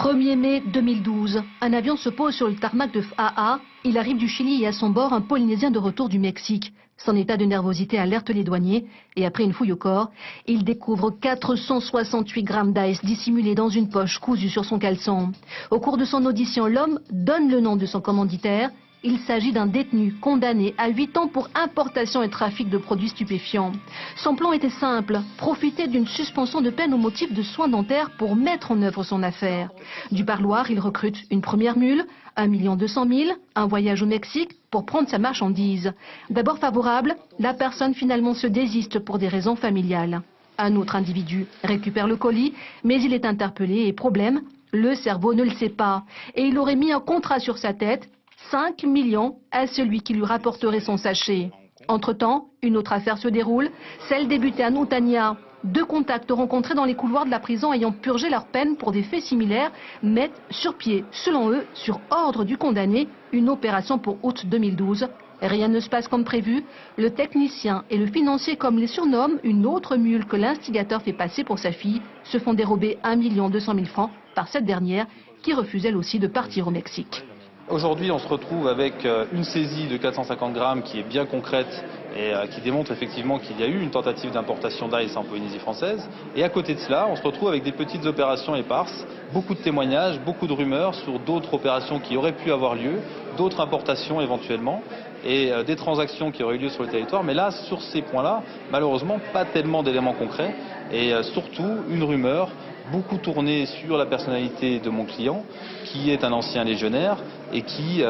1er mai 2012, un avion se pose sur le tarmac de FAA. Il arrive du Chili et à son bord un Polynésien de retour du Mexique. Son état de nervosité alerte les douaniers et après une fouille au corps, il découvre 468 grammes d'ice dissimulés dans une poche cousue sur son caleçon. Au cours de son audition, l'homme donne le nom de son commanditaire. Il s'agit d'un détenu condamné à 8 ans pour importation et trafic de produits stupéfiants. Son plan était simple, profiter d'une suspension de peine au motif de soins dentaires pour mettre en œuvre son affaire. Du parloir, il recrute une première mule, 1 200 000, un voyage au Mexique pour prendre sa marchandise. D'abord favorable, la personne finalement se désiste pour des raisons familiales. Un autre individu récupère le colis, mais il est interpellé et problème, le cerveau ne le sait pas. Et il aurait mis un contrat sur sa tête, 5 millions à celui qui lui rapporterait son sachet. Entre-temps, une autre affaire se déroule, celle débutée à Noutania. 2 contacts rencontrés dans les couloirs de la prison ayant purgé leur peine pour des faits similaires mettent sur pied, selon eux, sur ordre du condamné, une opération pour août 2012. Rien ne se passe comme prévu. Le technicien et le financier, comme les surnomme, une autre mule que l'instigateur fait passer pour sa fille, se font dérober 1 200 000 francs par cette dernière qui refuse elle aussi de partir au Mexique. Aujourd'hui, on se retrouve avec une saisie de 450 grammes qui est bien concrète et qui démontre effectivement qu'il y a eu une tentative d'importation d'ice en Polynésie française. Et à côté de cela, on se retrouve avec des petites opérations éparses, beaucoup de témoignages, beaucoup de rumeurs sur d'autres opérations qui auraient pu avoir lieu, d'autres importations éventuellement, et des transactions qui auraient eu lieu sur le territoire. Mais là, sur ces points-là, malheureusement, pas tellement d'éléments concrets et surtout une rumeur beaucoup tournée sur la personnalité de mon client, qui est un ancien légionnaire et qui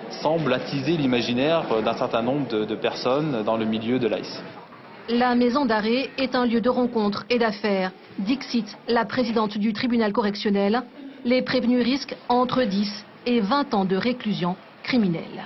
semble attiser l'imaginaire d'un certain nombre de personnes dans le milieu de l'ICE. La maison d'arrêt est un lieu de rencontre et d'affaires. Dixit, la présidente du tribunal correctionnel, les prévenus risquent entre 10 et 20 ans de réclusion criminelle.